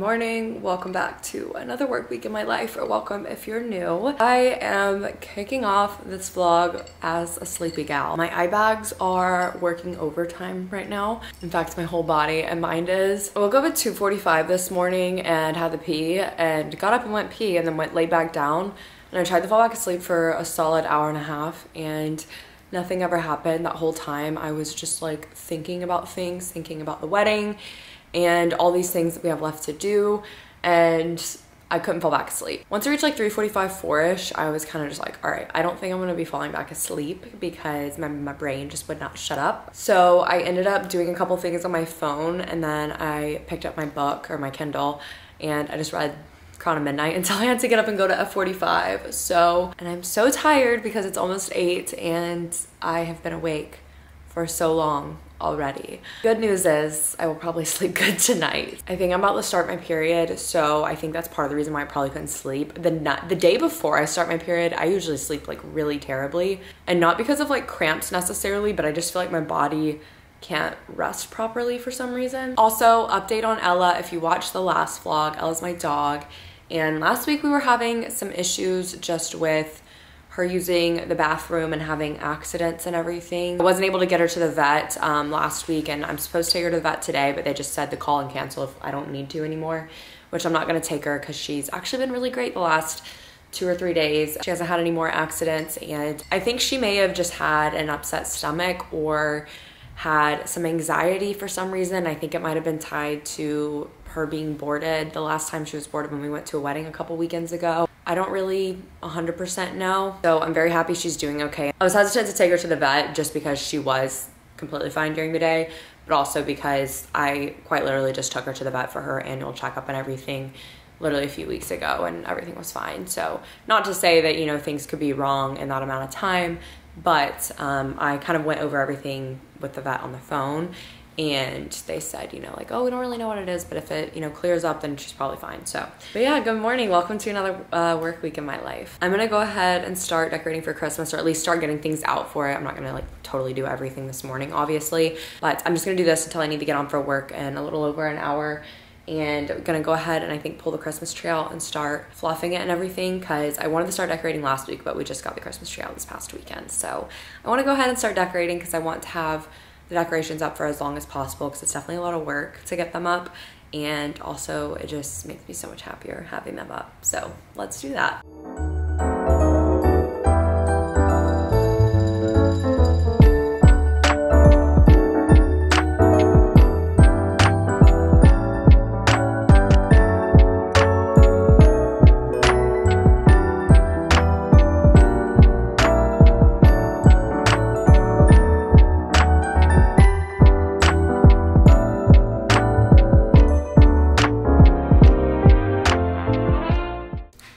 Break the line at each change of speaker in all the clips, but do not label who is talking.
morning. Welcome back to another work week in my life, or welcome if you're new. I am kicking off this vlog as a sleepy gal. My eye bags are working overtime right now. In fact, my whole body and mind is. I woke up at 2:45 this morning and had to pee and got up and went pee and then laid back down. And I tried to fall back asleep for a solid hour and a half and nothing ever happened that whole time. I was just like thinking about things, thinking about the wedding and all these things that we have left to do, and I couldn't fall back asleep. Once I reached like 3:45, 4-ish, I was kind of just like, all right, I don't think I'm gonna be falling back asleep because my brain just would not shut up. So I ended up doing a couple things on my phone, and then I picked up my book or my Kindle and I just read Crown of Midnight until I had to get up and go to F45. So, and I'm so tired because it's almost 8 and I have been awake for so long already. Good news is I will probably sleep good tonight. I think I'm about to start my period, so I think that's part of the reason why I probably couldn't sleep. The day before I start my period, I usually sleep like really terribly, and not because of like cramps necessarily, but I just feel like my body can't rest properly for some reason. Also, update on Ella. If you watched the last vlog, Ella's my dog, and last week we were having some issues just with her using the bathroom and having accidents and everything. I wasn't able to get her to the vet last week, and I'm supposed to take her to the vet today, but they just said to call and cancel if I don't need to anymore, which I'm not gonna take her because she's actually been really great the last 2 or 3 days. She hasn't had any more accidents, and I think she may have just had an upset stomach or had some anxiety for some reason. I think it might have been tied to her being boarded the last time she was boarded when we went to a wedding a couple weekends ago. I don't really 100% know. So I'm very happy she's doing okay. I was hesitant to take her to the vet just because she was completely fine during the day, but also because I quite literally just took her to the vet for her annual checkup and everything literally a few weeks ago, and everything was fine. So not to say that, you know, things could be wrong in that amount of time, but I kind of went over everything with the vet on the phone, and they said, you know, like, oh, we don't really know what it is, but if it, you know, clears up, then she's probably fine. So, but yeah, good morning. Welcome to another work week in my life. I'm gonna go ahead and start decorating for Christmas, or at least start getting things out for it. I'm not gonna like totally do everything this morning, obviously, but I'm just gonna do this until I need to get on for work in a little over an hour. And I'm gonna go ahead and I think pull the Christmas tree out and start fluffing it and everything, because I wanted to start decorating last week, but we just got the Christmas tree out this past weekend. So I wanna go ahead and start decorating because I want to have the decorations up for as long as possible, because it's definitely a lot of work to get them up, and also it just makes me so much happier having them up. So let's do that.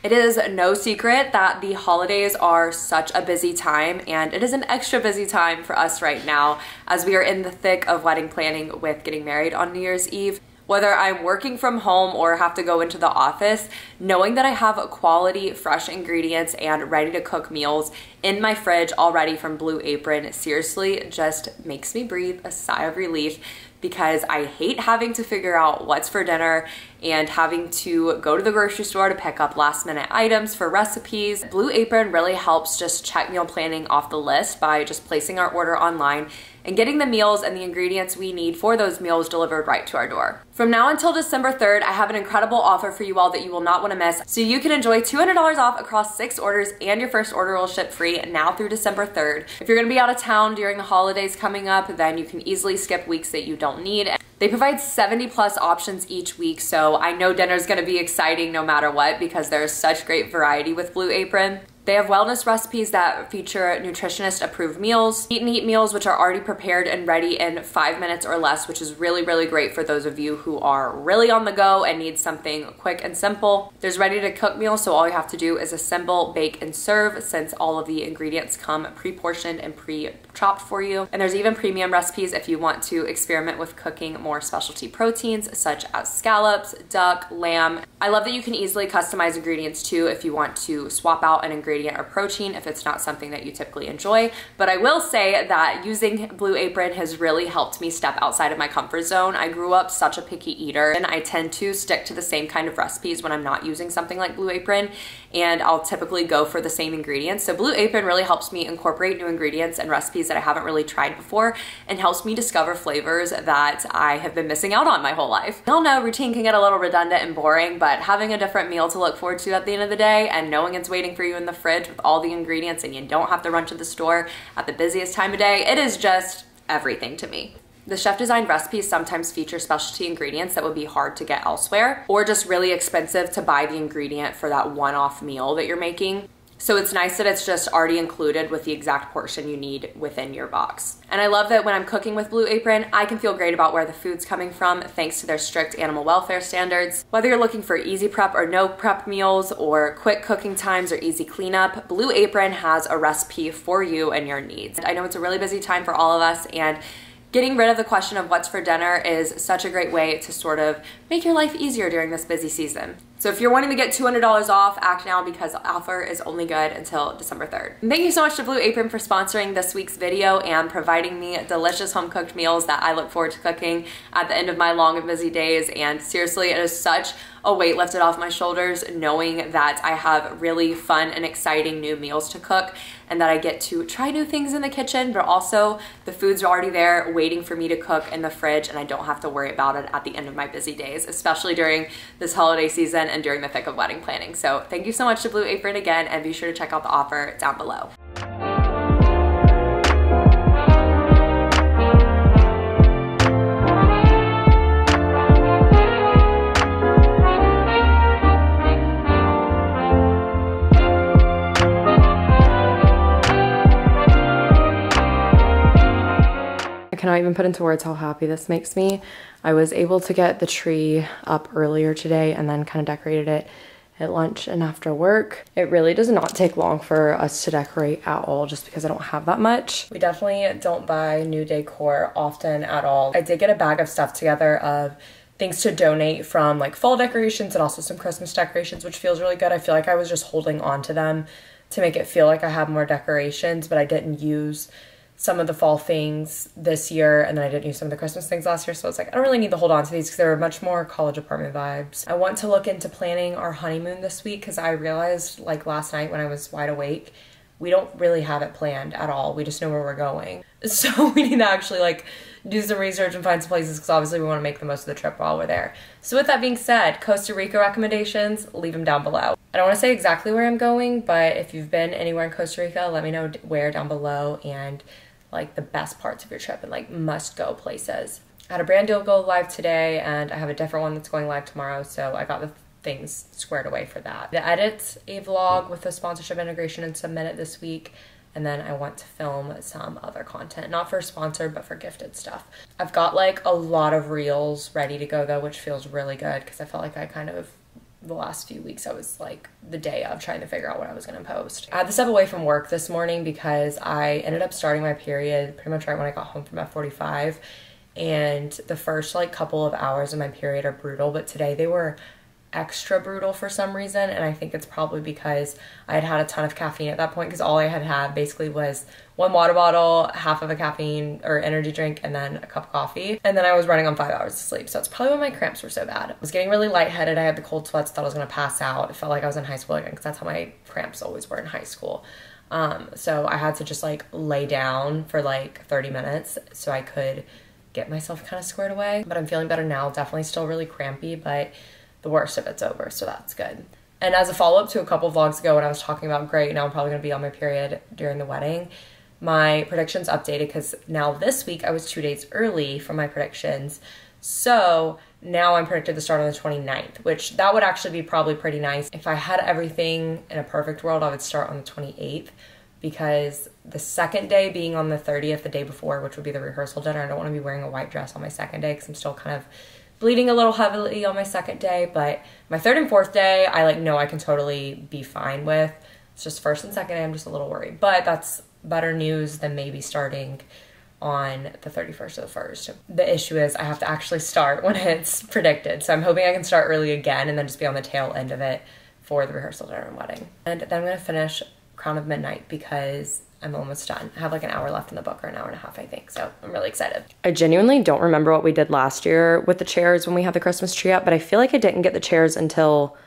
It is no secret that the holidays are such a busy time, and it is an extra busy time for us right now as we are in the thick of wedding planning with getting married on New Year's Eve. Whether I'm working from home or have to go into the office, knowing that I have quality, fresh ingredients and ready to cook meals in my fridge already from Blue Apron seriously just makes me breathe a sigh of relief, because I hate having to figure out what's for dinner and having to go to the grocery store to pick up last minute items for recipes. Blue Apron really helps just check meal planning off the list by just placing our order online and getting the meals and the ingredients we need for those meals delivered right to our door. From now until December 3rd, I have an incredible offer for you all that you will not want to miss. So you can enjoy $200 off across 6 orders, and your first order will ship free now through December 3rd. If you're gonna be out of town during the holidays coming up, then you can easily skip weeks that you don't need. They provide 70+ options each week, so I know dinner's gonna be exciting no matter what, because there's such great variety with Blue Apron. They have wellness recipes that feature nutritionist approved meals, eat and eat meals which are already prepared and ready in 5 minutes or less, which is really, really great for those of you who are really on the go and need something quick and simple. There's ready to cook meals, so all you have to do is assemble, bake, and serve, since all of the ingredients come pre-portioned and pre-chopped for you. And there's even premium recipes if you want to experiment with cooking more specialty proteins such as scallops, duck, lamb. I love that you can easily customize ingredients too if you want to swap out an ingredient ingredient or protein if it's not something that you typically enjoy. But I will say that using Blue Apron has really helped me step outside of my comfort zone. I grew up such a picky eater, and I tend to stick to the same kind of recipes when I'm not using something like Blue Apron, and I'll typically go for the same ingredients. So Blue Apron really helps me incorporate new ingredients and recipes that I haven't really tried before, and helps me discover flavors that I have been missing out on my whole life. I know routine can get a little redundant and boring, but having a different meal to look forward to at the end of the day and knowing it's waiting for you in the fridge with all the ingredients and you don't have to run to the store at the busiest time of day, it is just everything to me. The chef-designed recipes sometimes feature specialty ingredients that would be hard to get elsewhere, or just really expensive to buy the ingredient for that one-off meal that you're making. So it's nice that it's just already included with the exact portion you need within your box. And I love that when I'm cooking with Blue Apron, I can feel great about where the food's coming from thanks to their strict animal welfare standards. Whether you're looking for easy prep or no prep meals, or quick cooking times or easy cleanup, Blue Apron has a recipe for you and your needs. I know it's a really busy time for all of us, and getting rid of the question of what's for dinner is such a great way to sort of make your life easier during this busy season. So if you're wanting to get $200 off, act now because the offer is only good until December 3rd. And thank you so much to Blue Apron for sponsoring this week's video and providing me delicious home cooked meals that I look forward to cooking at the end of my long and busy days. And seriously, it is such a weight lifted off my shoulders knowing that I have really fun and exciting new meals to cook, and that I get to try new things in the kitchen, but also the foods are already there waiting for me to cook in the fridge, and I don't have to worry about it at the end of my busy days, especially during this holiday season and during the thick of wedding planning. So thank you so much to Blue Apron again, and be sure to check out the offer down below. I cannot even put into words how happy this makes me. I was able to get the tree up earlier today and then kind of decorated it at lunch and after work. It really does not take long for us to decorate at all, just because I don't have that much. We definitely don't buy new decor often at all. I did get a bag of stuff together of things to donate from like fall decorations and also some Christmas decorations, which feels really good. I feel like I was just holding on to them to make it feel like I have more decorations, but I didn't use some of the fall things this year, and then I didn't use some of the Christmas things last year, so it's like I don't really need to hold on to these because they're much more college apartment vibes. I want to look into planning our honeymoon this week because I realized like last night when I was wide awake, we don't really have it planned at all. We just know where we're going. So we need to actually like do some research and find some places because obviously we want to make the most of the trip while we're there. So with that being said, Costa Rica recommendations, leave them down below. I don't want to say exactly where I'm going, but if you've been anywhere in Costa Rica, let me know where down below and like the best parts of your trip and like must go places. I had a brand deal go live today, and I have a different one that's going live tomorrow, so I got the things squared away for that. To edit a vlog with a sponsorship integration and submit it this week, and then I want to film some other content, not for sponsored but for gifted stuff. I've got like a lot of reels ready to go though, which feels really good because I felt like I kind of, the last few weeks I was like the day of trying to figure out what I was going to post. I had to step away from work this morning because I ended up starting my period pretty much right when I got home from F45, and the first like couple of hours of my period are brutal, but today they were extra brutal for some reason, and I think it's probably because I had had a ton of caffeine at that point, because all I had had basically was one water bottle, half of a caffeine or energy drink, and then a cup of coffee, and then I was running on 5 hours of sleep, so that's probably why my cramps were so bad. I was getting really lightheaded, I had the cold sweats, thought I was gonna pass out. It felt like I was in high school again, because that's how my cramps always were in high school. So I had to just like lay down for like 30 minutes so I could get myself kind of squared away, but I'm feeling better now. Definitely still really crampy, but the worst of it's over, so that's good. And as a follow-up to a couple vlogs ago when I was talking about great, now I'm probably gonna be on my period during the wedding, my predictions updated because now this week I was 2 days early from my predictions. So now I'm predicted to start on the 29th, which that would actually be probably pretty nice. If I had everything in a perfect world, I would start on the 28th, because the second day being on the 30th, the day before, which would be the rehearsal dinner, I don't want to be wearing a white dress on my second day because I'm still kind of bleeding a little heavily on my second day. But my third and fourth day, I like know I can totally be fine with. It's just first and second day I'm just a little worried, but that's better news than maybe starting on the 31st or the 1st. The issue is I have to actually start when it's predicted, so I'm hoping I can start early again and then just be on the tail end of it for the rehearsal dinner and wedding. And then I'm gonna finish Crown of Midnight because I'm almost done. I have like an hour left in the book, or an hour and a half, I think. So I'm really excited. I genuinely don't remember what we did last year with the chairs when we had the Christmas tree up, but I feel like I didn't get the chairs until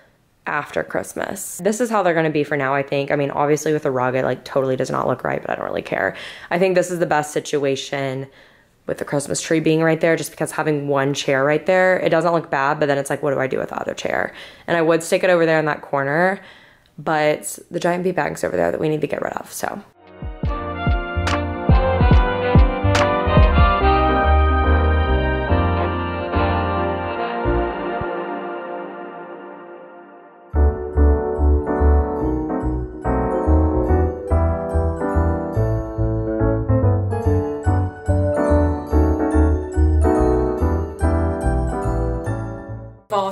after Christmas. This is how they're gonna be for now, I think. I mean, obviously with the rug, it like totally does not look right, but I don't really care. I think this is the best situation with the Christmas tree being right there, just because having one chair right there, it doesn't look bad, but then it's like, what do I do with the other chair? And I would stick it over there in that corner, but the giant beanbag's over there that we need to get rid of, so.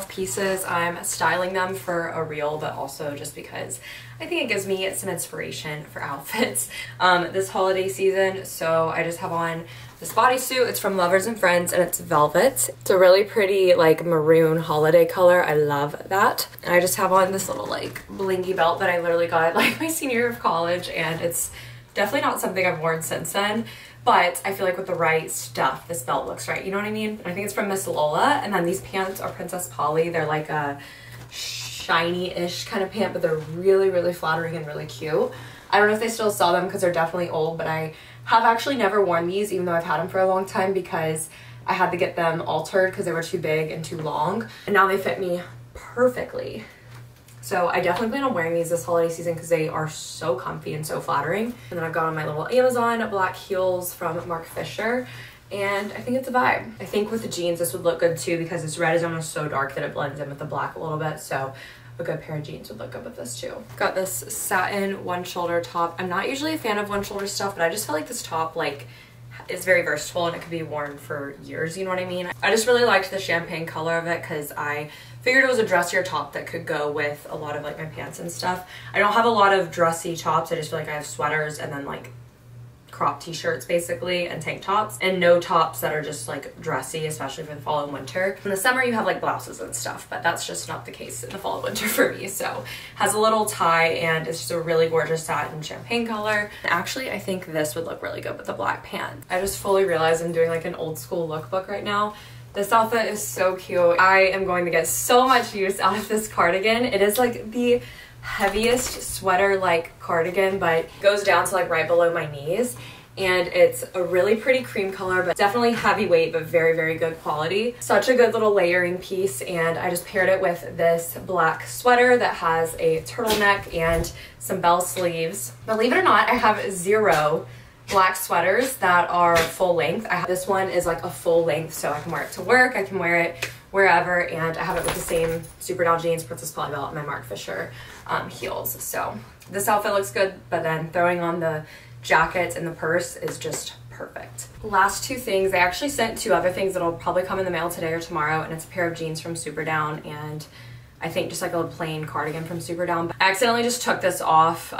Pieces. I'm styling them for a reel, but also just because I think it gives me some inspiration for outfits this holiday season. So I just have on this bodysuit. It's from Lovers and Friends and it's velvet. It's a really pretty like maroon holiday color. I love that. And I just have on this little like blingy belt that I literally got like my senior year of college, and it's definitely not something I've worn since then. But I feel like with the right stuff, this belt looks right. You know what I mean? I think it's from Miss Lola. And then these pants are Princess Polly. They're like a shiny-ish kind of pant, but they're really, really flattering and really cute. I don't know if they still sell them because they're definitely old, but I have actually never worn these, even though I've had them for a long time, because I had to get them altered because they were too big and too long. And now they fit me perfectly. So I definitely plan on wearing these this holiday season because they are so comfy and so flattering. And then I've got on my little Amazon black heels from Mark Fisher, and I think it's a vibe. I think with the jeans this would look good too because this red is almost so dark that it blends in with the black a little bit. So a good pair of jeans would look good with this too. Got this satin one shoulder top. I'm not usually a fan of one shoulder stuff, but I just feel like this top like is very versatile and it could be worn for years, you know what I mean? I just really liked the champagne color of it because I figured it was a dressier top that could go with a lot of like my pants and stuff. I don't have a lot of dressy tops. I just feel like I have sweaters and then like crop t-shirts basically and tank tops, and no tops that are just like dressy, especially for the fall and winter. In the summer you have like blouses and stuff, but that's just not the case in the fall and winter for me. So has a little tie and it's just a really gorgeous satin champagne color. And actually I think this would look really good with the black pants. I just fully realized I'm doing like an old school lookbook right now. This outfit is so cute. I am going to get so much use out of this cardigan. It is like the heaviest sweater like cardigan, but goes down to like right below my knees, and it's a really pretty cream color, but definitely heavyweight, but very, very good quality. Such a good little layering piece, and I just paired it with this black sweater that has a turtleneck and some bell sleeves. Believe it or not, I have 0 black sweaters that are full length. This one is like a full length, so I can wear it to work, I can wear it wherever, and I have it with the same Super Doll jeans, Princess Polly belt, and my Mark Fisher heels. So this outfit looks good, but then throwing on the jacket and the purse is just perfect. Last 2 things, they actually sent 2 other things that'll probably come in the mail today or tomorrow, and it's a pair of jeans from Super Down and I think just like a plain cardigan from Super Down. I accidentally just took this off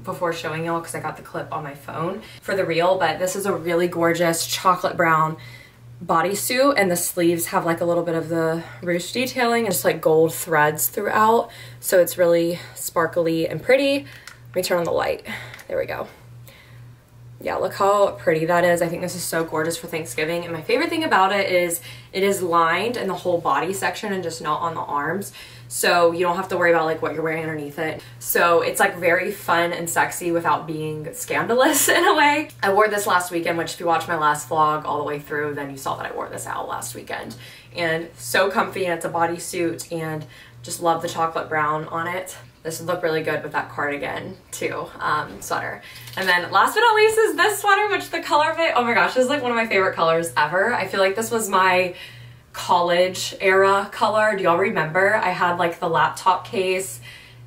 before showing y'all because I got the clip on my phone for the reel, but this is a really gorgeous chocolate brown bodysuit, and the sleeves have like a little bit of the ruche detailing and just like gold threads throughout, so it's really sparkly and pretty. Let me turn on the light. There we go. Yeah, look how pretty that is. I think this is so gorgeous for Thanksgiving, and my favorite thing about it is lined in the whole body section and just not on the arms, so you don't have to worry about like what you're wearing underneath it. So it's like very fun and sexy without being scandalous in a way. I wore this last weekend, which if you watch my last vlog all the way through, then you saw that I wore this out last weekend, and so comfy, and it's a bodysuit, and just love the chocolate brown on it. This would look really good with that cardigan too, sweater. And then last but not least is this sweater, which the color of it, oh my gosh, this is like one of my favorite colors ever. I feel like this was my college era color. Do y'all remember? I had like the laptop case,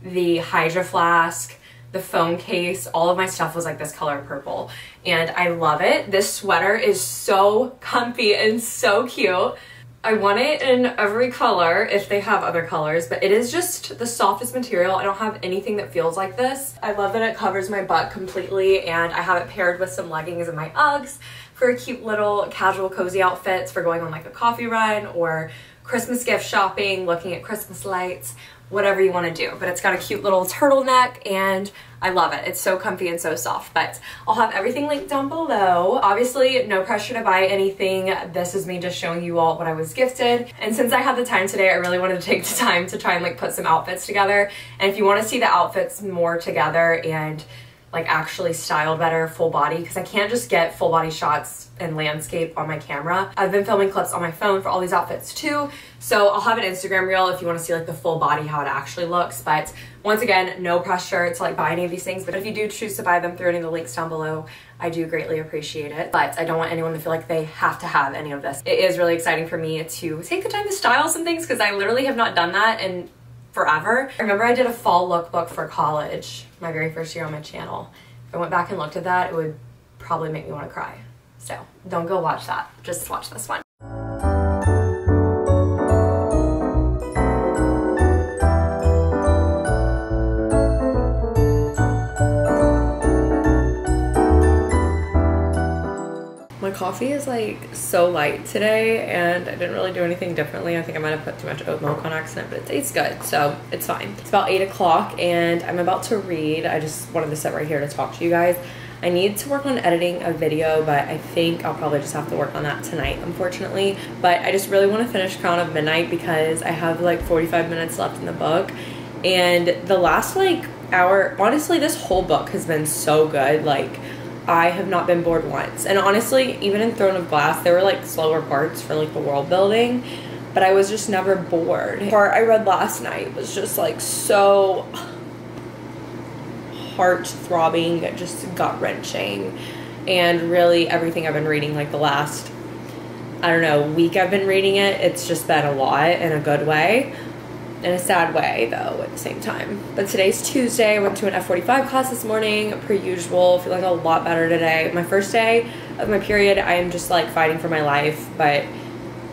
the Hydro Flask, the phone case, all of my stuff was like this color purple, and I love it. This sweater is so comfy and so cute. I want it in every color if they have other colors, but it is just the softest material. I don't have anything that feels like this. I love that it covers my butt completely, and I have it paired with some leggings and my Uggs for cute little casual cozy outfits for going on like a coffee run or Christmas gift shopping, looking at Christmas lights, whatever you want to do. But it's got a cute little turtleneck and I love it. It's so comfy and so soft. But I'll have everything linked down below. Obviously, no pressure to buy anything. This is me just showing you all what I was gifted. And since I had the time today, I really wanted to take the time to try and like put some outfits together. And if you want to see the outfits more together and like actually styled better full body, because I can't just get full body shots and landscape on my camera. I've been filming clips on my phone for all these outfits too, so I'll have an Instagram reel if you want to see like the full body, how it actually looks. But once again, no pressure to like buy any of these things, but if you do choose to buy them through any of the links down below, I do greatly appreciate it. But I don't want anyone to feel like they have to have any of this. It is really exciting for me to take the time to style some things because I literally have not done that in forever. I remember I did a fall lookbook for college, my very first year on my channel. If I went back and looked at that, it would probably make me want to cry. So don't go watch that, just watch this one. My coffee is like so light today and I didn't really do anything differently. I think I might have put too much oat milk on accident, but it tastes good, so it's fine. It's about 8 o'clock and I'm about to read. I just wanted to sit right here to talk to you guys. I need to work on editing a video, but I think I'll probably just have to work on that tonight, unfortunately. But I just really want to finish Crown of Midnight because I have like 45 minutes left in the book. And the last like hour, honestly, this whole book has been so good. Like, I have not been bored once. And honestly, even in Throne of Glass, there were like slower parts for like the world building, but I was just never bored. The part I read last night was just like so heart-throbbing, just gut-wrenching, and really everything I've been reading like the last, I don't know, week I've been reading it, it's just been a lot in a good way. In a sad way though at the same time. But today's Tuesday. I went to an F45 class this morning, per usual. Feeling a lot better today. My first day of my period, I am just like fighting for my life, but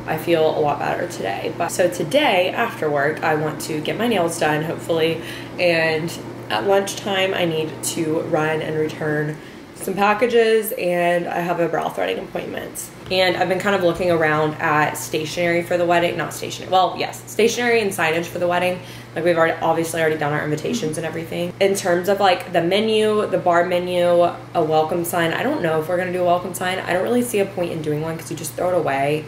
I feel a lot better today. But so today after work, I want to get my nails done hopefully, and at lunchtime I need to run and return some packages, and I have a brow threading appointment. And I've been kind of looking around at stationery for the wedding, not stationery, well, yes, stationery and signage for the wedding. Like we've obviously already done our invitations and everything. In terms of like the menu, the bar menu, a welcome sign, I don't know if we're gonna do a welcome sign. I don't really see a point in doing one because you just throw it away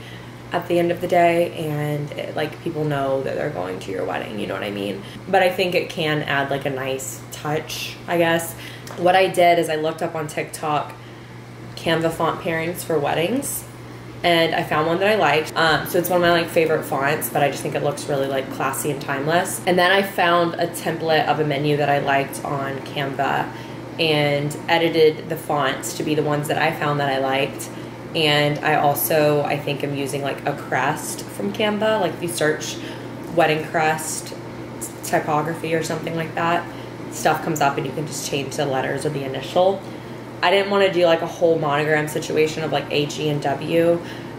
at the end of the day, and it, like people know that they're going to your wedding, you know what I mean? But I think it can add like a nice touch, I guess. What I did is I looked up on TikTok Canva font pairings for weddings, and I found one that I liked. So it's one of my like favorite fonts, but I just think it looks really like classy and timeless. And then I found a template of a menu that I liked on Canva and edited the fonts to be the ones that I found that I liked. And I also, I think I'm using like a crest from Canva. Like if you search wedding crest typography or something like that, stuff comes up and you can just change the letters or the initial. I didn't want to do like a whole monogram situation of like H, E, and W.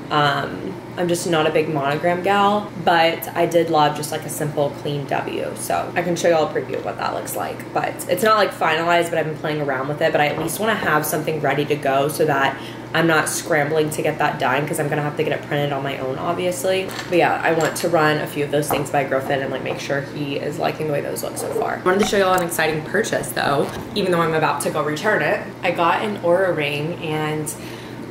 I'm just not a big monogram gal, but I did love just like a simple clean W. So I can show you all a preview of what that looks like, but it's not like finalized, but I've been playing around with it. But I at least want to have something ready to go so that I'm not scrambling to get that done, because I'm gonna have to get it printed on my own, obviously. But yeah, I want to run a few of those things by Griffin and like make sure he is liking the way those look so far. I wanted to show you all an exciting purchase though, even though I'm about to go return it. I got an Aura ring, and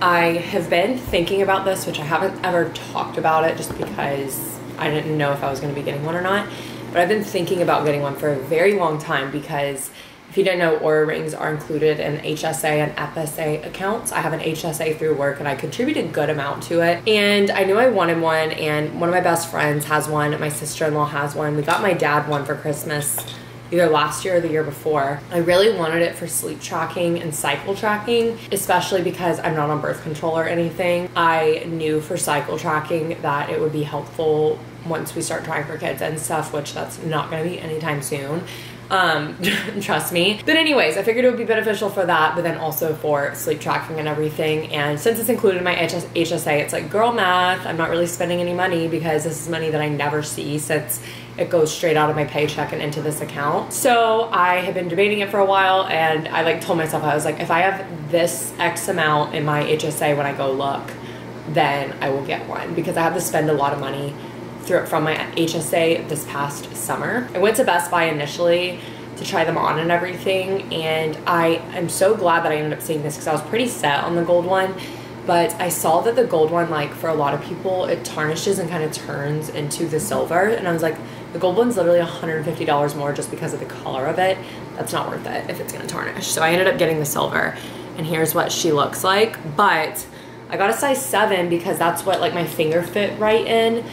I have been thinking about this, which I haven't ever talked about it just because I didn't know if I was gonna be getting one or not. But I've been thinking about getting one for a very long time because if you didn't know, Aura rings are included in HSA and FSA accounts. I have an HSA through work and I contribute a good amount to it. And I knew I wanted one, and one of my best friends has one, my sister-in-law has one. We got my dad one for Christmas either last year or the year before. I really wanted it for sleep tracking and cycle tracking, especially because I'm not on birth control or anything. I knew for cycle tracking that it would be helpful once we start trying for kids and stuff, which that's not gonna be anytime soon. Trust me. But anyways, I figured it would be beneficial for that, but then also for sleep tracking and everything. And since it's included in my HSA, it's like girl math. I'm not really spending any money because this is money that I never see since it goes straight out of my paycheck and into this account. So I have been debating it for a while, and I like told myself, I was like, if I have this X amount in my HSA when I go look, then I will get one, because I have to spend a lot of money from my HSA this past summer. I went to Best Buy initially to try them on and everything, and I am so glad that I ended up seeing this because I was pretty set on the gold one, but I saw that the gold one, like for a lot of people, it tarnishes and kind of turns into the silver, and I was like, the gold one's literally $150 more just because of the color of it. That's not worth it if it's gonna tarnish. So I ended up getting the silver, and here's what she looks like. But I got a size 7 because that's what like my finger fit right in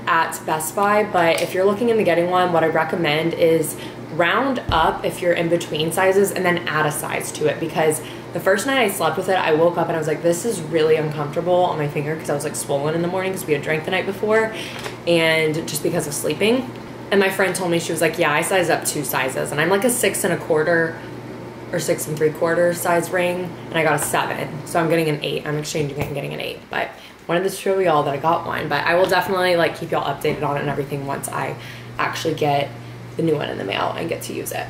at Best Buy. But if you're looking into getting one, what I recommend is round up if you're in between sizes and then add a size to it, because the first night I slept with it, I woke up and I was like, this is really uncomfortable on my finger because I was like swollen in the morning because we had drank the night before and just because of sleeping. And my friend told me, she was like, yeah, I sized up 2 sizes, and I'm like a 6 1/4 or 6 3/4 size ring, and I got a 7, so I'm getting an 8. I'm exchanging it and getting an 8, but wanted to show y'all that I got one. But I will definitely like keep y'all updated on it and everything once I actually get the new one in the mail and get to use it.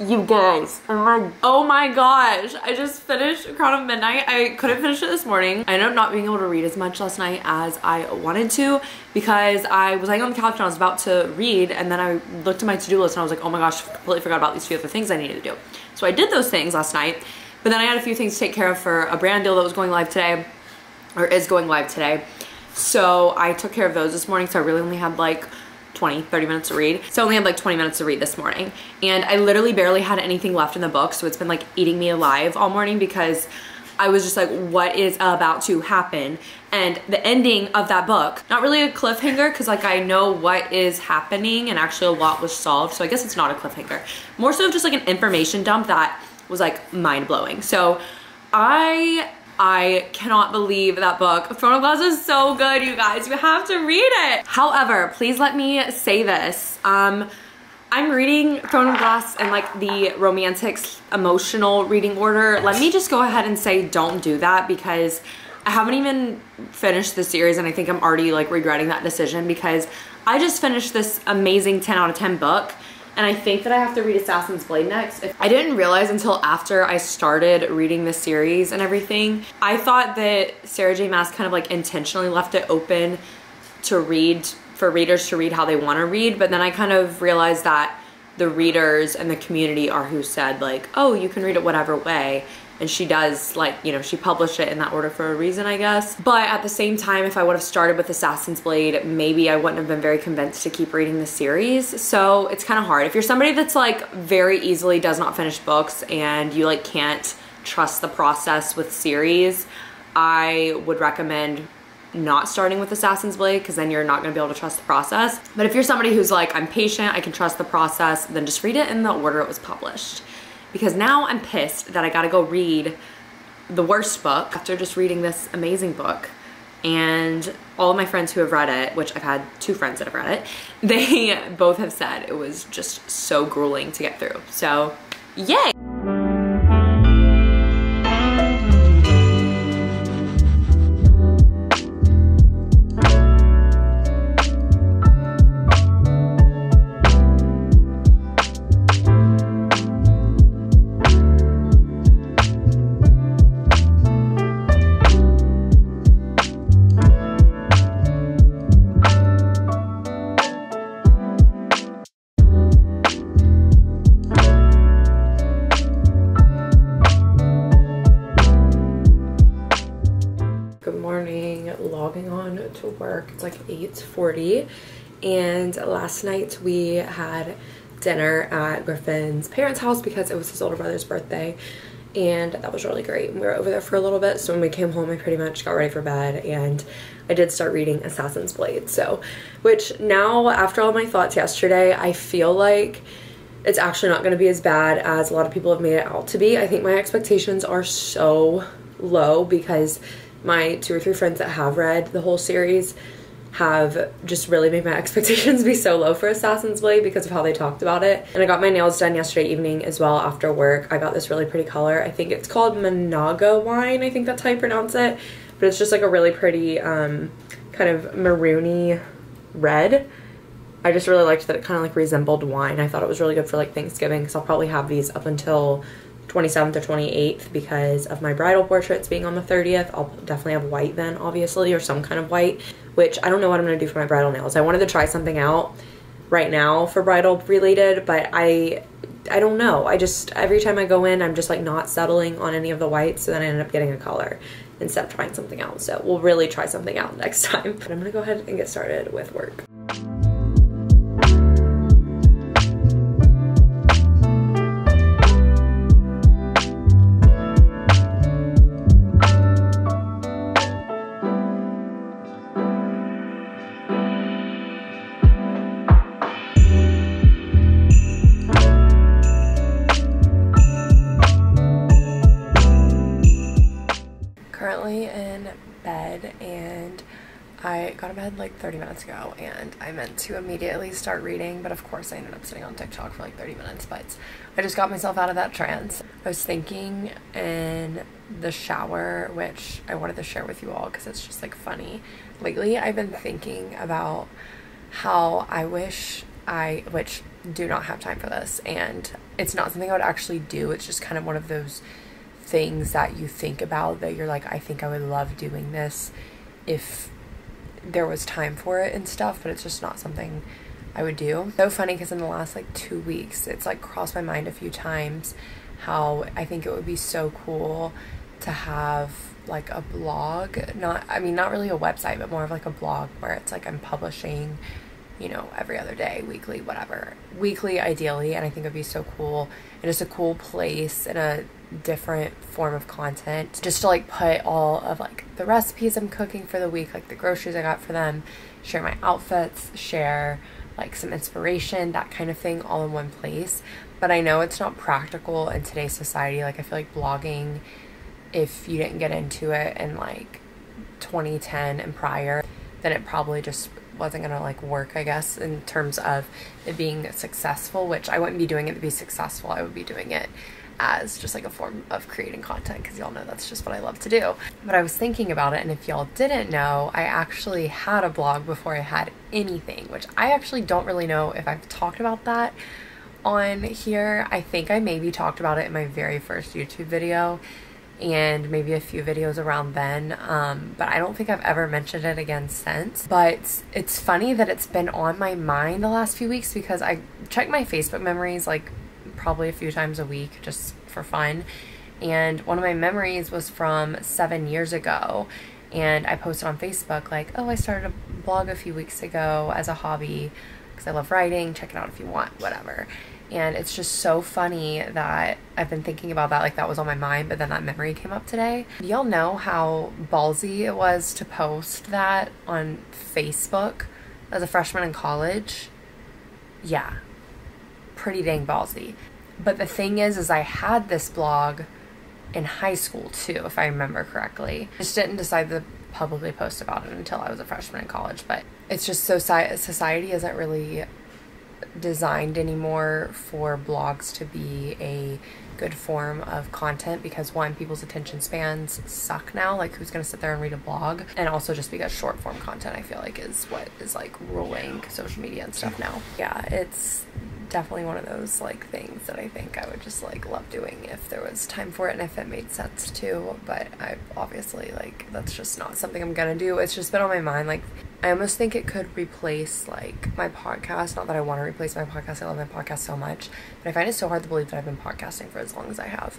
You guys, oh my gosh, I just finished Crown of Midnight. I couldn't finish it this morning. I ended up not being able to read as much last night as I wanted to because I was laying on the couch and I was about to read, and then I looked at my to-do list and I was like, oh my gosh, completely forgot about these few other things I needed to do. So I did those things last night, but then I had a few things to take care of for a brand deal that was going live today, or is going live today. So I took care of those this morning, so I really only had like 20-30 minutes to read. So I only had like 20 minutes to read this morning, and I literally barely had anything left in the book, so it's been like eating me alive all morning because I was just like, what is about to happen? And the ending of that book, not really a cliffhanger because like I know what is happening and actually a lot was solved, so I guess it's not a cliffhanger. More so just like an information dump that was like mind-blowing. So I cannot believe that book. Throne of Glass is so good, you guys. You have to read it. However, please let me say this. I'm reading Throne of Glass in like the romantic, emotional reading order. Let me just go ahead and say don't do that because I haven't even finished the series, and I think I'm already like regretting that decision because I just finished this amazing 10 out of 10 book. And I think that I have to read Assassin's Blade next. I didn't realize until after I started reading the series and everything. I thought that Sarah J. Maas kind of like intentionally left it open to read, for readers to read how they want to read. But then I kind of realized that the readers and the community are who said like, oh, you can read it whatever way. And she does, like, you know, she published it in that order for a reason, I guess. But at the same time, if I would have started with Assassin's Blade, maybe I wouldn't have been very convinced to keep reading the series. So it's kind of hard. If you're somebody that's like very easily does not finish books and you like can't trust the process with series, I would recommend not starting with Assassin's Blade because then you're not going to be able to trust the process. But if you're somebody who's like, I'm patient, I can trust the process, then just read it in the order it was published. Because now I'm pissed that I gotta go read the worst book after just reading this amazing book. And all of my friends who have read it, which I've had 2 friends that have read it, they both have said it was just so grueling to get through. So, yay! Logging on to work. It's like 8:40, and last night we had dinner at Griffin's parents' house because it was his older brother's birthday, and that was really great. We were over there for a little bit, so when we came home I pretty much got ready for bed, and I did start reading Assassin's Blade. So, which now after all my thoughts yesterday, I feel like it's actually not going to be as bad as a lot of people have made it out to be. I think my expectations are so low because my 2 or 3 friends that have read the whole series have just really made my expectations be so low for Assassin's Blade because of how they talked about it. And I got my nails done yesterday evening as well after work. I got this really pretty color. I think it's called Managa wine. I think that's how you pronounce it. But it's just like a really pretty kind of maroony red. I just really liked that it kind of like resembled wine. I thought it was really good for like Thanksgiving because I'll probably have these up until 27th or 28th because of my bridal portraits being on the 30th. I'll definitely have white then, obviously, or some kind of white, which I don't know what I'm going to do for my bridal nails. I wanted to try something out right now for bridal related, but I don't know. I just, every time I go in, I'm just like not settling on any of the whites, so then I end up getting a color instead of trying something else. So we'll really try something out next time. But I'm going to go ahead and get started with work. Currently in bed, and I got to bed like 30 minutes ago, and I meant to immediately start reading, but of course I ended up sitting on TikTok for like 30 minutes, but I just got myself out of that trance. I was thinking in the shower, which I wanted to share with you all because it's just like funny. Lately I've been thinking about how I wish which do not have time for this, and it's not something I would actually do. It's just kind of one of those things that you think about that you're like, I think I would love doing this if there was time for it and stuff, but it's just not something I would do. So funny because in the last like 2 weeks it's like crossed my mind a few times how I think it would be so cool to have like a blog, not really a website, but more of like a blog where it's like I'm publishing, you know, every other day, weekly, whatever. Weekly ideally, and I think it'd be so cool and just a cool place and a different form of content just to like put all of like the recipes I'm cooking for the week, like the groceries I got for them, share my outfits, share like some inspiration, that kind of thing, all in one place. But I know it's not practical in today's society. Like I feel like blogging, if you didn't get into it in like 2010 and prior, then it probably just wasn't gonna like work, I guess, in terms of it being successful, which I wouldn't be doing it to be successful. I would be doing it as just like a form of creating content because y'all know that's just what I love to do. But I was thinking about it, and if y'all didn't know, I actually had a blog before I had anything, which I actually don't really know if I've talked about that on here. I think I maybe talked about it in my very first YouTube video and maybe a few videos around then, but I don't think I've ever mentioned it again since. But it's funny that it's been on my mind the last few weeks because I check my Facebook memories like probably a few times a week just for fun, and one of my memories was from 7 years ago, and I posted on Facebook like, oh, I started a blog a few weeks ago as a hobby because I love writing, check it out if you want, whatever. And it's just so funny that I've been thinking about that, like that was on my mind, but then that memory came up today. Do y'all know how ballsy it was to post that on Facebook as a freshman in college? Yeah, pretty dang ballsy. But the thing is I had this blog in high school too, if I remember correctly. I just didn't decide to publicly post about it until I was a freshman in college. But it's just so society isn't really designed anymore for blogs to be a good form of content because one, people's attention spans suck now. Like who's gonna sit there and read a blog? And also just because short form content I feel like is what is like ruling social media and stuff now. Yeah, it's definitely one of those like things that I think I would just like love doing if there was time for it and if it made sense too, but I obviously like that's just not something I'm gonna do. It's just been on my mind. Like I almost think it could replace like my podcast. Not that I want to replace my podcast, I love my podcast so much, but I find it so hard to believe that I've been podcasting for as long as I have,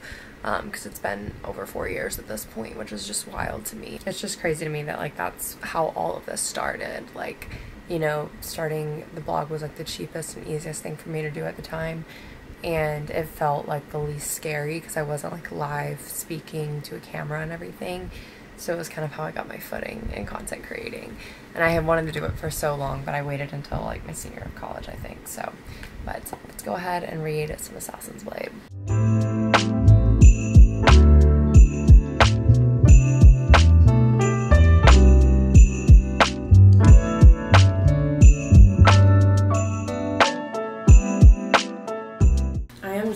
because it's been over 4 years at this point, which is just wild to me. It's just crazy to me that like that's how all of this started. Like, you know, starting the blog was like the cheapest and easiest thing for me to do at the time, and it felt like the least scary because I wasn't like live speaking to a camera and everything. So it was kind of how I got my footing in content creating, and I had wanted to do it for so long, but I waited until like my senior year of college, I think. So, but let's go ahead and read some Assassin's Blade.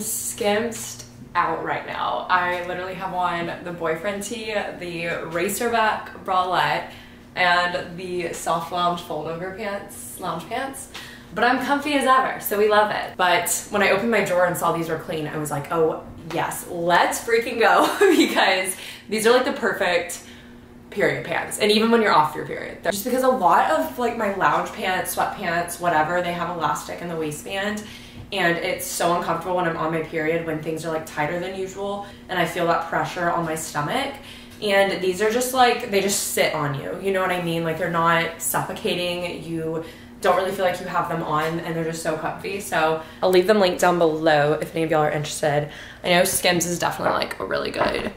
Skimped out right now. I literally have on the boyfriend tee, the racerback bralette, and the soft lounge fold-over pants, lounge pants. but I'm comfy as ever, so we love it. But when I opened my drawer and saw these were clean, I was like, oh yes, let's freaking go, because these are like the perfect period pants. And even when you're off your period, just because a lot of like my lounge pants, sweatpants, whatever, they have elastic in the waistband, and it's so uncomfortable when I'm on my period when things are like tighter than usual and I feel that pressure on my stomach. And these are just like, they just sit on you know what I mean? Like they're not suffocating, you don't really feel like you have them on, and they're just so comfy. So I'll leave them linked down below if any of y'all are interested. I know Skims is definitely like a really good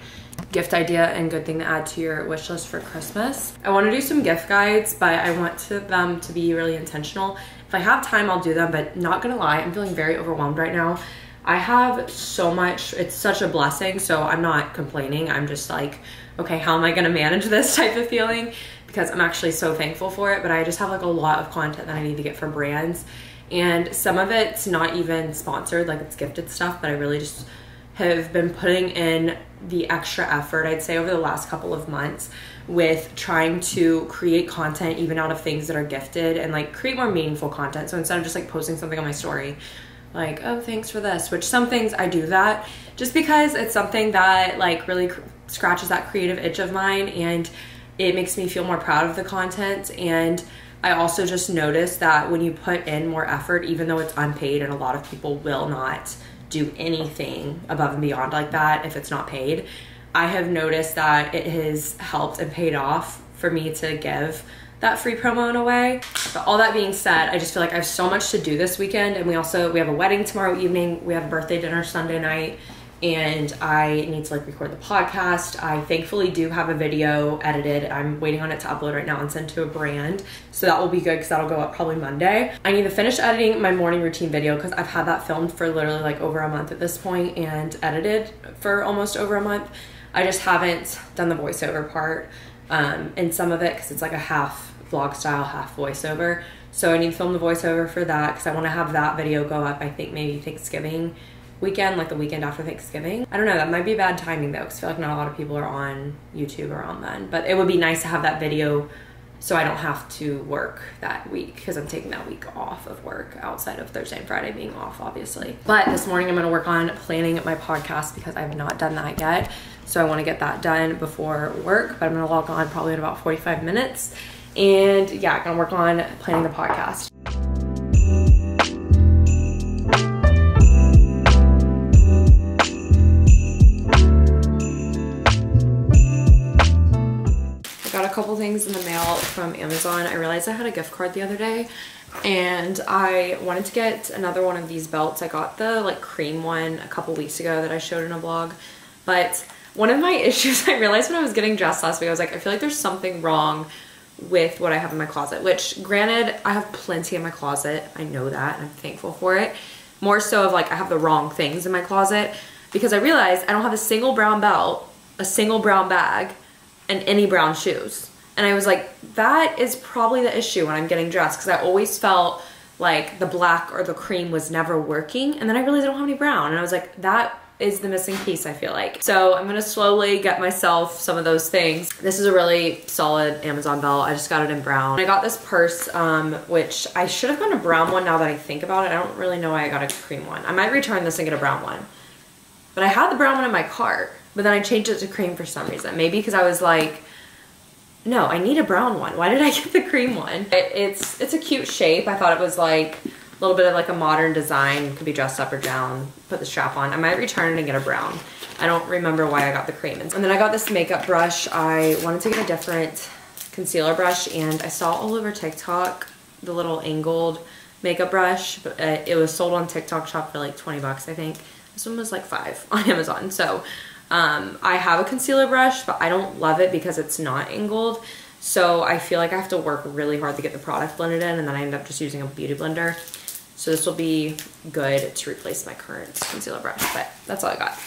gift idea and good thing to add to your wish list for Christmas. I want to do some gift guides, but I want them to be really intentional. If I have time, I'll do them, but not gonna lie, I'm feeling very overwhelmed right now. I have so much, it's such a blessing, so I'm not complaining. I'm just like, okay, how am I gonna manage this type of feeling? Because I'm actually so thankful for it, but I just have like a lot of content that I need to get for brands. And some of it's not even sponsored, like it's gifted stuff, but I really just have been putting in the extra effort, I'd say, over the last couple of months with trying to create content even out of things that are gifted and like create more meaningful content. So instead of just like posting something on my story, like, oh, thanks for this, which some things I do that just because it's something that like really scratches that creative itch of mine, and it makes me feel more proud of the content. And I also just noticed that when you put in more effort, even though it's unpaid, and a lot of people will not do anything above and beyond like that if it's not paid, I have noticed that it has helped and paid off for me to give that free promo in a way. But all that being said, I just feel like I have so much to do this weekend, and we have a wedding tomorrow evening, we have a birthday dinner Sunday night, and I need to like record the podcast. I thankfully do have a video edited. I'm waiting on it to upload right now and send to a brand. So that will be good because that'll go up probably Monday. I need to finish editing my morning routine video because I've had that filmed for literally like over a month at this point and edited for almost over a month. I just haven't done the voiceover part and some of it because it's like a half vlog style, half voiceover. So I need to film the voiceover for that because I want to have that video go up, I think maybe Thanksgiving weekend, like the weekend after Thanksgiving. I don't know, that might be bad timing though, because I feel like not a lot of people are on YouTube around then. But it would be nice to have that video so I don't have to work that week, because I'm taking that week off of work outside of Thursday and Friday being off, obviously. But this morning I'm gonna work on planning my podcast because I have not done that yet. So I wanna get that done before work, but I'm gonna log on probably in about 45 minutes. And yeah, I'm gonna work on planning the podcast. Got a couple things in the mail from Amazon. I realized I had a gift card the other day and I wanted to get another one of these belts. I got the like cream one a couple weeks ago that I showed in a vlog, but one of my issues I realized when I was getting dressed last week, I was like, I feel like there's something wrong with what I have in my closet, which granted, I have plenty in my closet. I know that and I'm thankful for it. More so of like, I have the wrong things in my closet because I realized I don't have a single brown belt, a single brown bag, and any brown shoes. And I was like, that is probably the issue when I'm getting dressed, because I always felt like the black or the cream was never working, and then I realized I don't have any brown, and I was like, that is the missing piece, I feel like. So I'm gonna slowly get myself some of those things. This is a really solid Amazon belt. I just got it in brown. I got this purse, which I should have gotten a brown one now that I think about it. I don't really know why I got a cream one. I might return this and get a brown one. But I had the brown one in my cart, but then I changed it to cream for some reason. Maybe because I was like, no, I need a brown one. Why did I get the cream one? It's a cute shape. I thought it was like a little bit of like a modern design. Could be dressed up or down. Put the strap on. I might return it and get a brown. I don't remember why I got the cream. And then I got this makeup brush. I wanted to get a different concealer brush, and I saw all over TikTok the little angled makeup brush. But it was sold on TikTok Shop for like 20 bucks, I think. This one was like $5 on Amazon. So I have a concealer brush, but I don't love it because it's not angled. So I feel like I have to work really hard to get the product blended in, and then I end up just using a beauty blender. So this will be good to replace my current concealer brush, but that's all I got.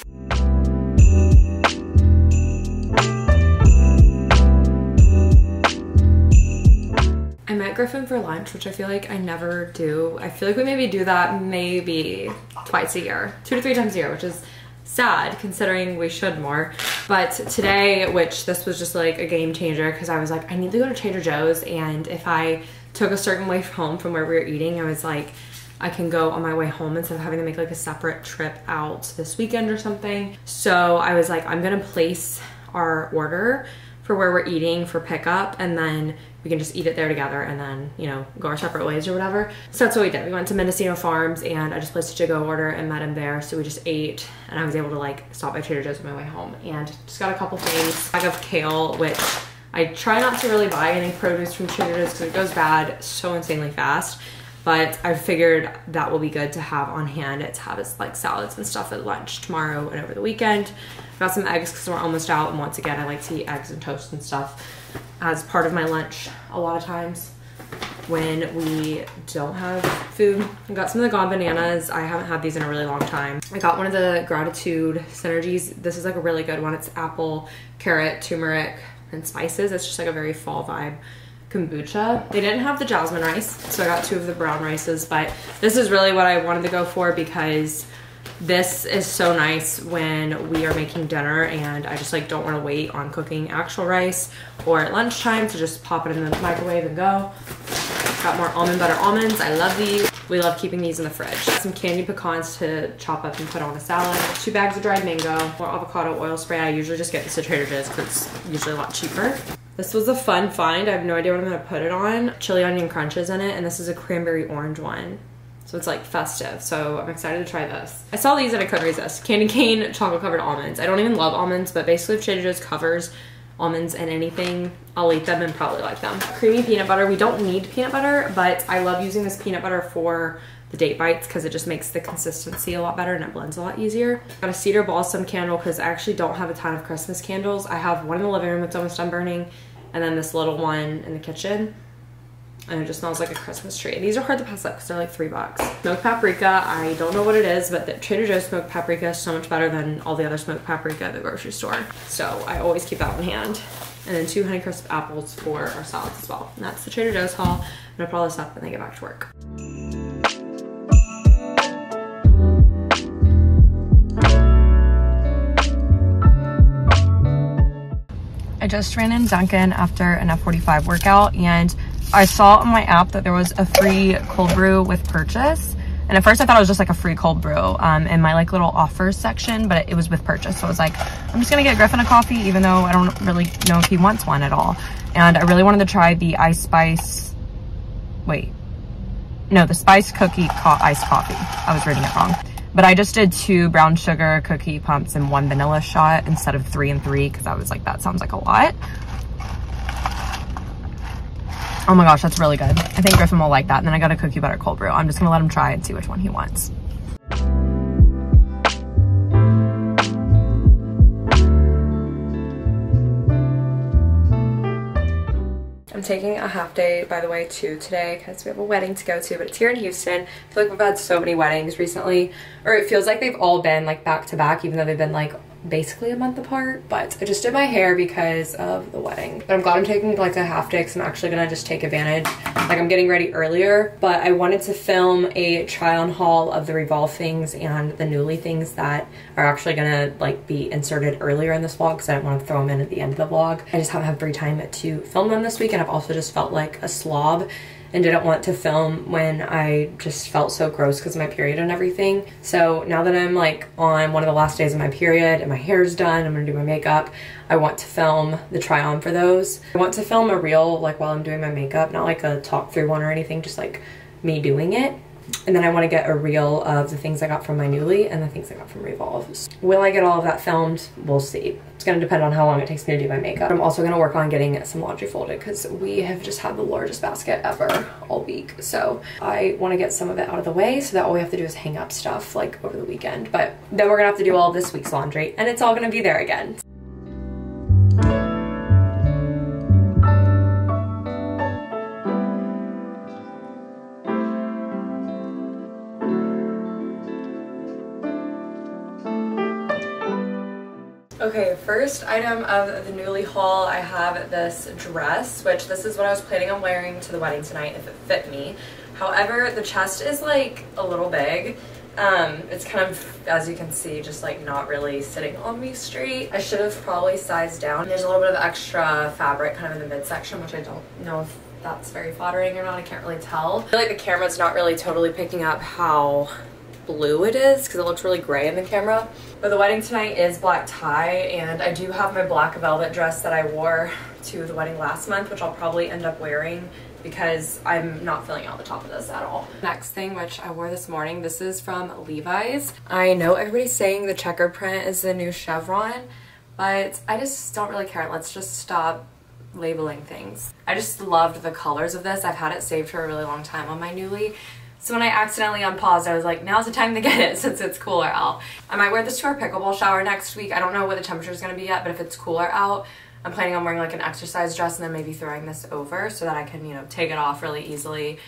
I met Griffin for lunch, which I feel like I never do. I feel like we maybe do that maybe twice a year, 2 to 3 times a year, which is sad considering we should more. But today, which this was just like a game changer, because I was like, I need to go to Trader Joe's, and if I
took a certain way home from where we were eating. I was like, I can go on my way home instead of having to make like a separate trip out this weekend or something. So I was like, I'm gonna place our order for where we're eating for pickup, and then we can just eat it there together and then, you know, go our separate ways or whatever. So that's what we did. We went to Mendocino Farms and I just placed a to-go order and met him there. So we just ate, and I was able to like stop by Trader Joe's on my way home and just got a couple things. Bag of kale, which I try not to really buy any produce from Trader Joe's because it goes bad so insanely fast. But I figured that will be good to have on hand to have as like salads and stuff at lunch tomorrow and over the weekend. Got some eggs because we're almost out, and once again I like to eat eggs and toast and stuff as part of my lunch a lot of times when we don't have food. I got some of the Gone Bananas. I haven't had these in a really long time. I got one of the Gratitude Synergies. This is like a really good one. It's apple, carrot, turmeric, and spices. It's just like a very fall vibe kombucha. They didn't have the jasmine rice, so I got 2 of the brown rices, but this is really what I wanted to go for because this is so nice when we are making dinner and I just like don't want to wait on cooking actual rice or at lunchtime to just pop it in the microwave and go. Got more almond butter almonds. I love these. We love keeping these in the fridge. Some candied pecans to chop up and put on a salad. 2 bags of dried mango. More avocado oil spray. I usually just get this at Trader Joe's because it's usually a lot cheaper. This was a fun find. I have no idea what I'm gonna put it on. Chili onion crunches in it, and this is a cranberry orange one. So it's like festive, so I'm excited to try this. I saw these and I couldn't resist. Candy cane chocolate covered almonds. I don't even love almonds, but basically if Trader Joe's covers almonds and anything, I'll eat them and probably like them. Creamy peanut butter. We don't need peanut butter, but I love using this peanut butter for the date bites because it just makes the consistency a lot better and it blends a lot easier. Got a cedar balsam candle because I actually don't have a ton of Christmas candles. I have one in the living room that's almost done burning, and then this little one in the kitchen. And it just smells like a Christmas tree. These are hard to pass up because they're like $3. Smoked paprika, I don't know what it is, but the Trader Joe's smoked paprika is so much better than all the other smoked paprika at the grocery store. So I always keep that on hand. And then 2 Honeycrisp apples for our salads as well. And that's the Trader Joe's haul. I'm gonna pull this up and then get back to work. I just ran in Dunkin' after an F45 workout, and I saw on my app that there was a free cold brew with purchase. And at first I thought it was just like a free cold brew in my like little offers section, but it was with purchase. So I was like, I'm just gonna get Griffin a coffee, even though I don't really know if he wants one at all. And I really wanted to try the the spice cookie iced coffee. I was reading it wrong. But I just did 2 brown sugar cookie pumps and 1 vanilla shot instead of 3 and 3 because I was like, that sounds like a lot. Oh my gosh, that's really good. I think Griffin will like that. And then I got a cookie butter cold brew. I'm just gonna let him try and see which one he wants. I'm taking a half day, by the way, too, today because we have a wedding to go to, but it's here in Houston. I feel like we've had so many weddings recently, or it feels like they've all been like back to back, even though they've been like basically a month apart. But I just did my hair because of the wedding. But I'm glad I'm taking like a half day because I'm actually gonna just take advantage. Like I'm getting ready earlier, but I wanted to film a try on haul of the Revolve things and the Nuuly things that are actually gonna like be inserted earlier in this vlog because I didn't want to throw them in at the end of the vlog. I just haven't had free time to film them this week, and I've also just felt like a slob and didn't want to film when I just felt so gross because of my period and everything. So now that I'm like on one of the last days of my period and my hair's done, I'm gonna do my makeup, I want to film the try on for those. I want to film a reel like while I'm doing my makeup, not like a talk through one or anything, just like me doing it. And then I want to get a reel of the things I got from my Nuuly and the things I got from Revolve. Will I get all of that filmed? We'll see. It's going to depend on how long it takes me to do my makeup. I'm also going to work on getting some laundry folded because we have just had the largest basket ever all week. So I want to get some of it out of the way so that all we have to do is hang up stuff like over the weekend. But then we're going to have to do all this week's laundry and it's all going to be there again. Okay, first item of the Nuuly haul, I have this dress, which this is what I was planning on wearing to the wedding tonight if it fit me. However, the chest is like a little big. It's kind of, as you can see, just like not really sitting on me straight. I should have probably sized down. There's a little bit of extra fabric kind of in the midsection, which I don't know if
that's very flattering or not, I can't really tell. I feel like the camera's not really totally picking up how blue it is because it looks really gray in the camera. But the wedding tonight is black tie, and I do have my black velvet dress that I wore to the wedding last month, which I'll probably end up wearing because I'm not filling out the top of this at all. Next thing, which I wore this morning, this is from Levi's. I know everybody's saying the checker print is the new chevron, but I just don't really care. Let's just stop labeling things. I just loved the colors of this. I've had it saved for a really long time on my Nuuly. So when I accidentally unpaused, I was like, now's the time to get it since it's cooler out. I might wear this to our pickleball shower next week. I don't know what the temperature is going to be yet, but if it's cooler out, I'm planning on wearing like an exercise dress and then maybe throwing this over so that I can, you know, take it off really easily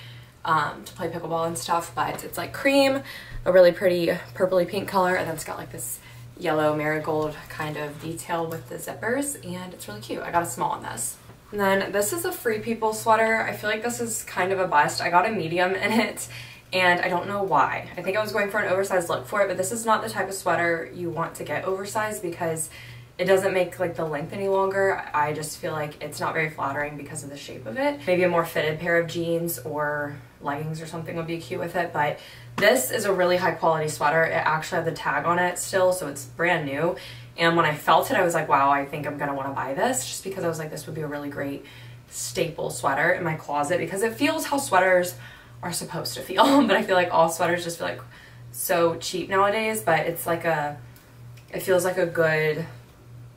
to play pickleball and stuff. But it's like cream, a really pretty purpley pink color, and then it's got like this yellow marigold kind of detail with the zippers, and it's really cute. I got a small on this. And then this is a Free People sweater. I feel like this is kind of a bust. I got a medium in it, and I don't know why. I think I was going for an oversized look for it, but this is not the type of sweater you want to get oversized because it doesn't make like the length any longer. I just feel like it's not very flattering because of the shape of it. Maybe a more fitted pair of jeans or leggings or something would be cute with it, but this is a really high quality sweater. It actually has the tag on it still, so it's brand new. And when I felt it, I was like, wow, I think I'm gonna wanna buy this, just because I was like, this would be a really great staple sweater in my closet because it feels how sweaters are supposed to feel. But I feel like all sweaters just feel like so cheap nowadays, but it's like it feels like a good,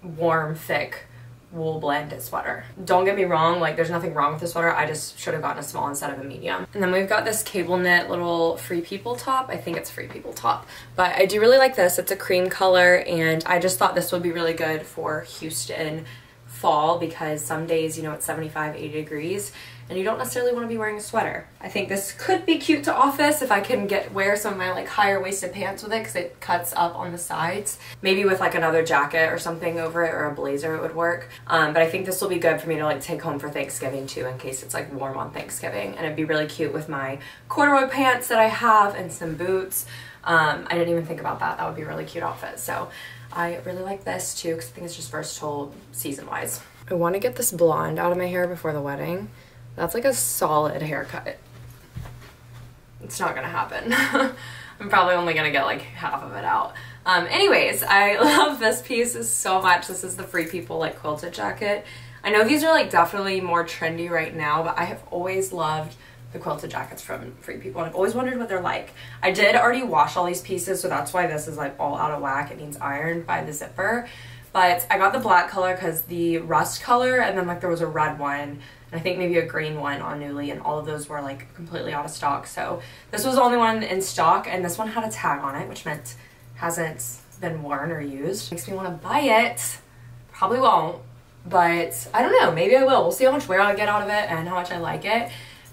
warm, thick wool blended sweater. Don't get me wrong, like there's nothing wrong with the sweater. I just should have gotten a small instead of a medium. And then we've got this cable knit little Free People top. I think it's Free People top, but I do really like this. It's a cream color, and I just thought this would be really good for Houston fall because some days, you know, it's 75, 80 degrees and you don't necessarily want to be wearing a sweater. I think this could be cute to office if I can wear some of my like higher waisted pants with it because it cuts up on the sides. Maybe with like another jacket or something over it or a blazer it would work. But I think this will be good for me to like take home for Thanksgiving too, in case it's like warm on Thanksgiving. And it'd be really cute with my corduroy pants that I have and some boots. I didn't even think about that. That would be a really cute outfit. So I really like this too because I think it's just versatile season wise. I want to get this blonde out of my hair before the wedding. That's like a solid haircut. It's not gonna happen. I'm probably only gonna get like half of it out. Anyways, I love this piece so much. This is the Free People like quilted jacket. I know these are like definitely more trendy right now, but I have always loved the quilted jackets from Free People, and I've always wondered what they're like. I did already wash all these pieces, so that's why this is like all out of whack. It needs ironed by the zipper. But I got the black color because the rust color, and then like there was a red one, and I think maybe a green one on Nuuly, and all of those were like completely out of stock. So this was the only one in stock, and this one had a tag on it, which meant hasn't been worn or used. Makes me want to buy it. Probably won't, but I don't know, maybe I will. We'll see how much wear I get out of it and how much I like it.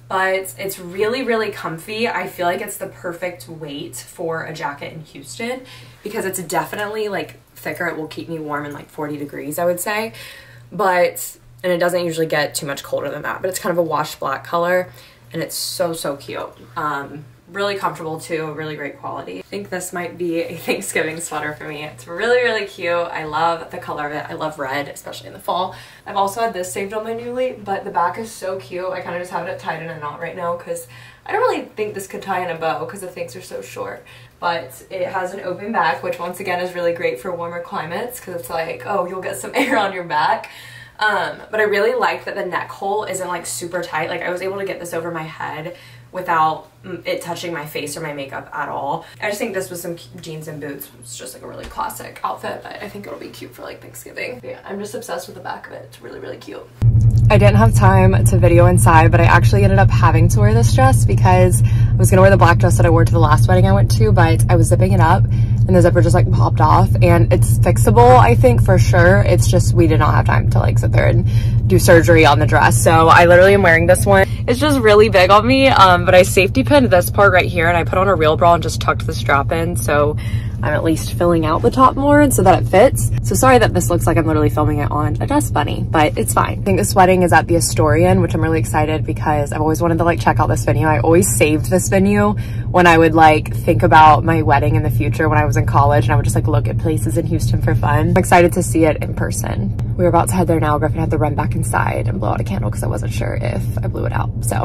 But it's really, really comfy. I feel like it's the perfect weight for a jacket in Houston because it's definitely like thicker. It will keep me warm in like 40 degrees, I would say. And it doesn't usually get too much colder than that, but it's kind of a washed black color and it's so, so cute. Really comfortable too, really great quality. I think this might be a Thanksgiving sweater for me. It's really, really cute. I love the color of it. I love red, especially in the fall. I've also had this saved on my Nuuly, but the back is so cute. I kind of just have it tied in a knot right now because I don't really think this could tie in a bow because the things are so short. But it has an open back, which once again is really great for warmer climates because it's like, oh, you'll get some air on your back. But I really like that the neck hole isn't like super tight. Like I was able to get this over my head without it touching my face or my makeup at all. I just think this with some jeans and boots, it's just like a really classic outfit, but I think it'll be cute for like Thanksgiving. But yeah, I'm just obsessed with the back of it. It's really, really cute. I didn't have time to video inside, but I actually ended up having to wear this dress because I was gonna wear the black dress that I wore to the last wedding I went to, but I was zipping it up and the zipper just like popped off, and it's fixable, I think, for sure. It's just we did not have time to like sit there and do surgery on the dress. So I literally am wearing this one. It's just really big on me, but I safety pinned this part right here and I put on a real bra and just tucked the strap in, so I'm at least filling out the top more so that it fits. So sorry that this looks like I'm literally filming it on a dress bunny, but it's fine. I think this wedding is at the Asselin, which I'm really excited because I've always wanted to like check out this venue. I always saved this venue when I would like think about my wedding in the future when I was in college and I would just like look at places in Houston for fun. I'm excited to see it in person. We're about to head there now. Griffin had to run back inside and blow out a candle because I wasn't sure if I blew it out. So